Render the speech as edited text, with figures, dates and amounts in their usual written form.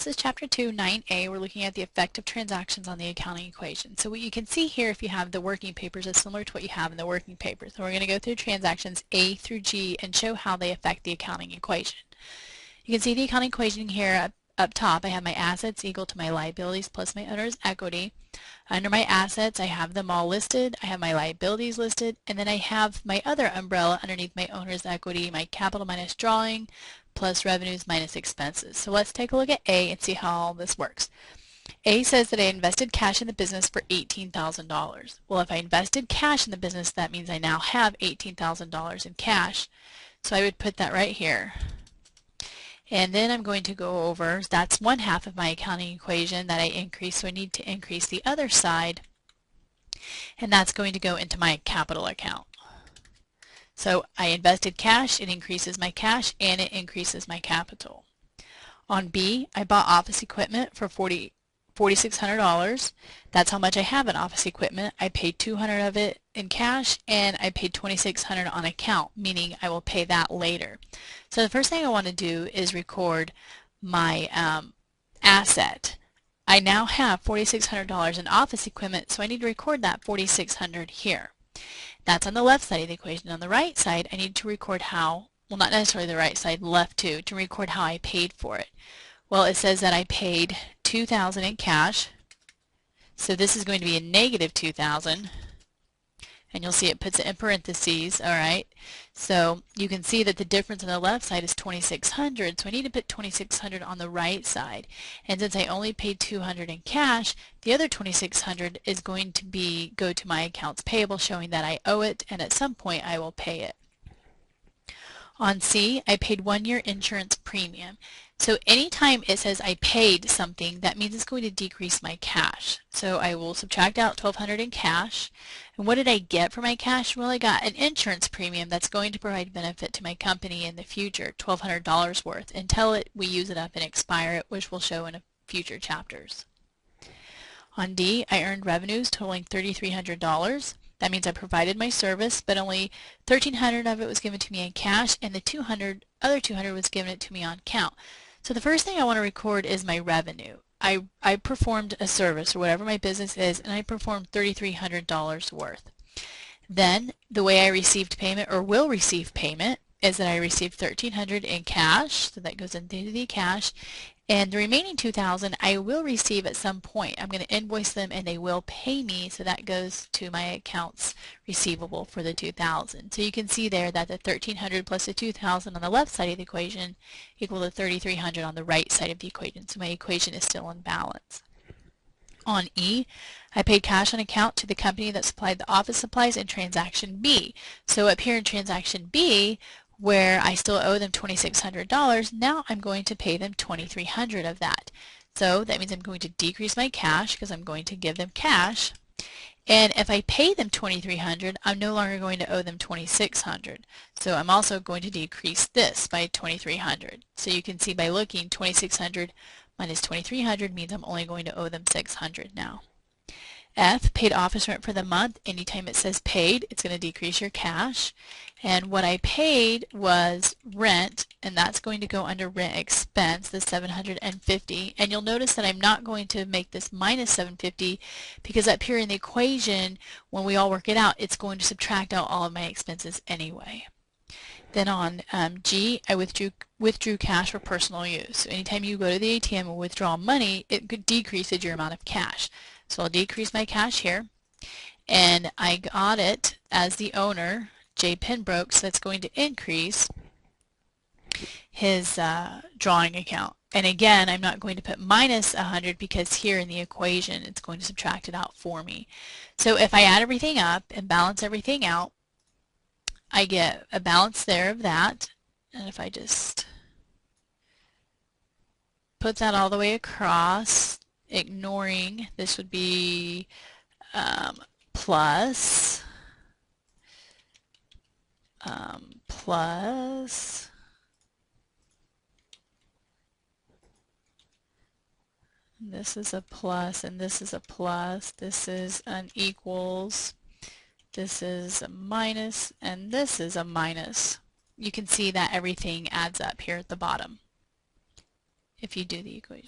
This is Chapter 2, 9A. We're looking at the effect of transactions on the accounting equation. So what you can see here, if you have the working papers, is similar to what you have in the working papers. So we're going to go through transactions A through G and show how they affect the accounting equation. You can see the accounting equation here up top. I have my assets equal to my liabilities plus my owner's equity. Under my assets, I have them all listed. I have my liabilities listed, and then I have my other umbrella underneath my owner's equity, my capital minus drawing, plus revenues minus expenses. So let's take a look at A and see how all this works. A says that I invested cash in the business for $18,000. Well, if I invested cash in the business, that means I now have $18,000 in cash. So I would put that right here. And then I'm going to go over, that's one half of my accounting equation that I increased, so I need to increase the other side, and that's going to go into my capital account. So I invested cash, it increases my cash, and it increases my capital. On B, I bought office equipment for $4,600. That's how much I have in office equipment. I paid $200 of it in cash, and I paid $2,600 on account, meaning I will pay that later. So the first thing I want to do is record my asset. I now have $4,600 in office equipment, so I need to record that $4,600 here. That's on the left side of the equation. On the right side, I need to record how, well, not necessarily the right side, left too, to record how I paid for it. Well, it says that I paid $2,000 in cash, so this is going to be a negative $2,000, and you'll see it puts it in parentheses, all right? So you can see that the difference on the left side is $2,600, so I need to put $2,600 on the right side. And since I only paid $200 in cash, the other $2,600 is going to go to my accounts payable, showing that I owe it, and at some point I will pay it. On C, I paid 1-year insurance premium. So anytime it says I paid something, that means it's going to decrease my cash. So I will subtract out $1,200 in cash. And what did I get for my cash? Well, I got an insurance premium that's going to provide benefit to my company in the future, $1,200 worth, until we use it up and expire it, which we'll show in future chapters. On D, I earned revenues totaling $3,300. That means I provided my service, but only $1,300 of it was given to me in cash, and the other $200 was given to me on account. So the first thing I want to record is my revenue. I performed a service, or whatever my business is, and I performed $3,300 worth. Then the way I received payment, or will receive payment, is that I received $1,300 in cash, so that goes into the cash, and the remaining $2,000 I will receive at some point. I'm going to invoice them and they will pay me, so that goes to my accounts receivable for the $2,000. So you can see there that the $1,300 plus the $2,000 on the left side of the equation equal to $3,300 on the right side of the equation. So my equation is still in balance. On E, I paid cash on account to the company that supplied the office supplies in transaction B. So up here in transaction B, where I still owe them $2,600, now I'm going to pay them $2,300 of that. So that means I'm going to decrease my cash because I'm going to give them cash. And if I pay them $2,300, I'm no longer going to owe them $2,600. So I'm also going to decrease this by $2,300. So you can see by looking, $2,600 minus $2,300 means I'm only going to owe them $600 now. F, paid office rent for the month. Anytime it says paid, it's going to decrease your cash. And what I paid was rent, and that's going to go under rent expense, the $750. And you'll notice that I'm not going to make this minus $750 because up here in the equation, when we all work it out, it's going to subtract out all of my expenses anyway. Then on G, I withdrew cash for personal use. So anytime you go to the ATM and withdraw money, it decreases your amount of cash. So I'll decrease my cash here, and I got it as the owner, J. Penbroke, so that's going to increase his drawing account. And again, I'm not going to put minus 100 because here in the equation it's going to subtract it out for me. So if I add everything up and balance everything out, I get a balance there of that. And if I just put that all the way across, ignoring, this would be plus this is a plus, and this is a plus, this is an equals, this is a minus, and this is a minus. You can see that everything adds up here at the bottom if you do the equation.